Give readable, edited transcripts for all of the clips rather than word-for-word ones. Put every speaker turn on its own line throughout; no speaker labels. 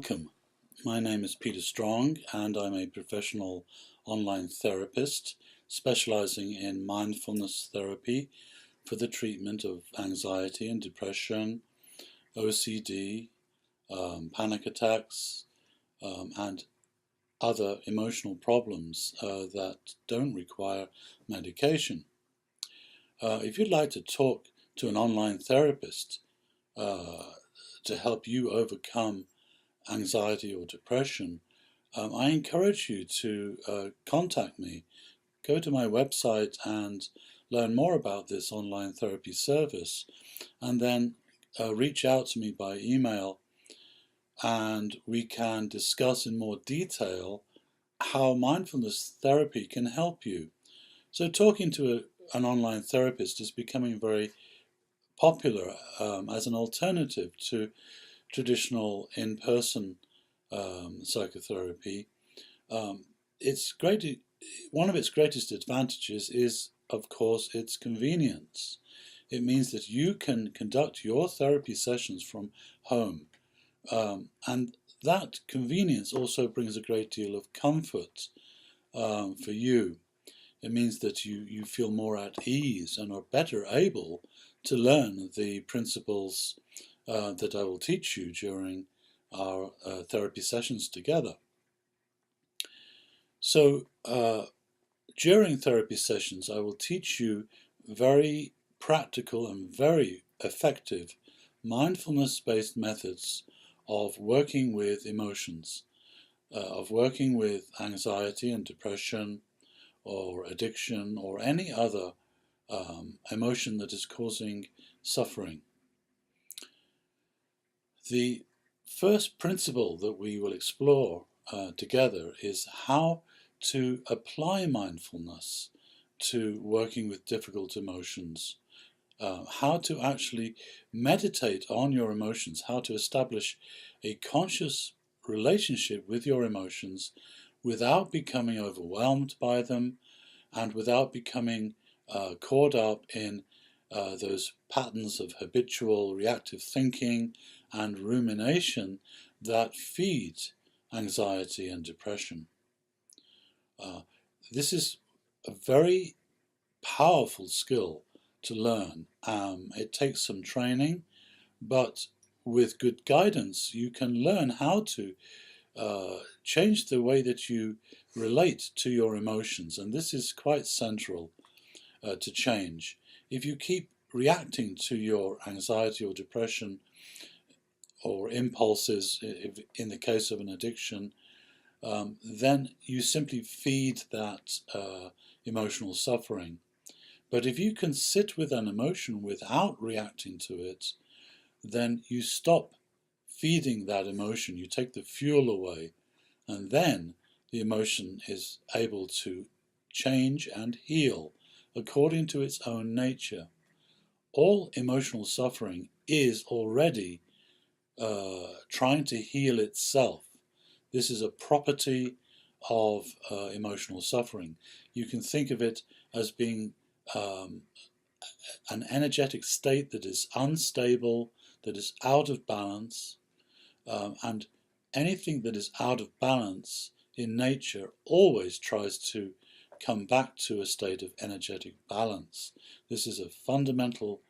Welcome. My name is Peter Strong and I'm a professional online therapist specializing in mindfulness therapy for the treatment of anxiety and depression, OCD, panic attacks, and other emotional problems that don't require medication. If you'd like to talk to an online therapist to help you overcome anxiety or depression, I encourage you to contact me. Go to my website and learn more about this online therapy service, and then reach out to me by email and we can discuss in more detail how mindfulness therapy can help you. So talking to an online therapist is becoming very popular as an alternative to traditional in-person psychotherapy. It's great. One of its greatest advantages is, of course, its convenience. It means that you can conduct your therapy sessions from home, and that convenience also brings a great deal of comfort for you. It means that you feel more at ease and are better able to learn the principles that I will teach you during our therapy sessions together. So during therapy sessions, I will teach you very practical and very effective mindfulness-based methods of working with emotions, of working with anxiety and depression or addiction or any other emotion that is causing suffering. The first principle that we will explore together is how to apply mindfulness to working with difficult emotions, how to actually meditate on your emotions, how to establish a conscious relationship with your emotions without becoming overwhelmed by them and without becoming caught up in those patterns of habitual reactive thinking and rumination that feed anxiety and depression. This is a very powerful skill to learn. It takes some training, but with good guidance you can learn how to change the way that you relate to your emotions, and this is quite central to change. If you keep reacting to your anxiety or depression or impulses, in the case of an addiction, then you simply feed that emotional suffering. But if you can sit with an emotion without reacting to it, then you stop feeding that emotion, you take the fuel away, and then the emotion is able to change and heal according to its own nature. All emotional suffering is already trying to heal itself. This is a property of emotional suffering. You can think of it as being an energetic state that is unstable, that is out of balance, and anything that is out of balance in nature always tries to come back to a state of energetic balance. This is a fundamental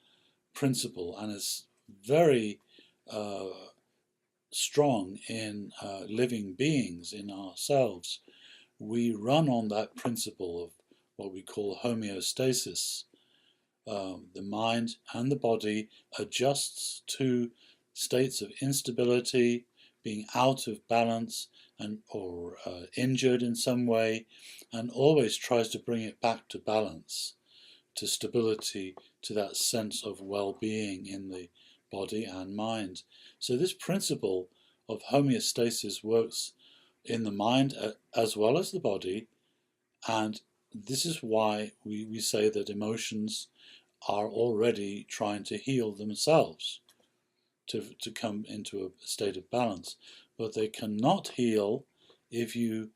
principle and is very strong in living beings, in ourselves. We run on that principle of what we call homeostasis. The mind and the body adjusts to states of instability, being out of balance or injured in some way, and always tries to bring it back to balance, to stability, to that sense of well-being in the body and mind. So this principle of homeostasis works in the mind as well as the body, and this is why we say that emotions are already trying to heal themselves, to come into a state of balance. But they cannot heal if you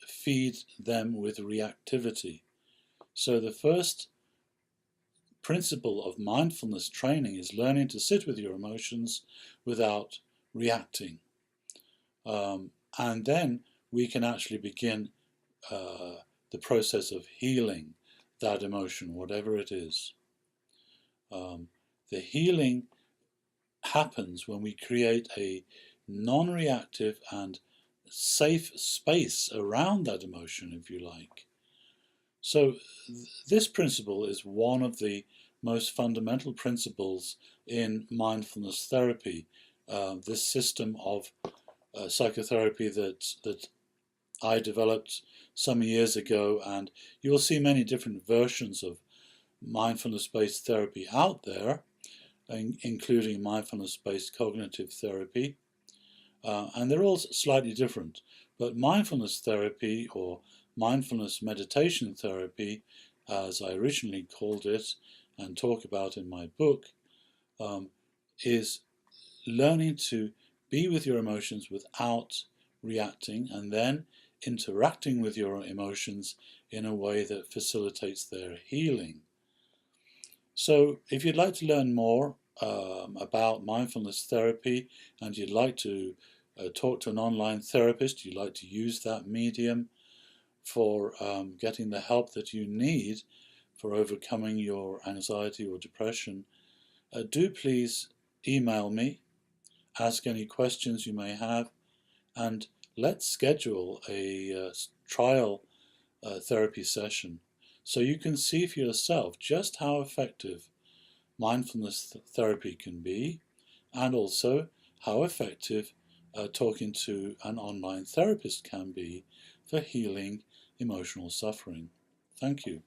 feed them with reactivity. So the first principle of mindfulness training is learning to sit with your emotions without reacting. And then we can actually begin the process of healing that emotion, whatever it is. The healing happens when we create a non-reactive and safe space around that emotion, if you like. So this principle is one of the most fundamental principles in mindfulness therapy, this system of psychotherapy that I developed some years ago, and you'll see many different versions of mindfulness-based therapy out there, including mindfulness-based cognitive therapy, and they're all slightly different. But mindfulness therapy, or mindfulness meditation therapy, as I originally called it and talk about in my book, is learning to be with your emotions without reacting, and then interacting with your emotions in a way that facilitates their healing. So if you'd like to learn more about mindfulness therapy, and you'd like to talk to an online therapist, you'd like to use that medium for getting the help that you need for overcoming your anxiety or depression, do please email me, ask any questions you may have, and let's schedule a trial therapy session so you can see for yourself just how effective mindfulness therapy can be, and also how effective talking to an online therapist can be for healing emotional suffering. Thank you.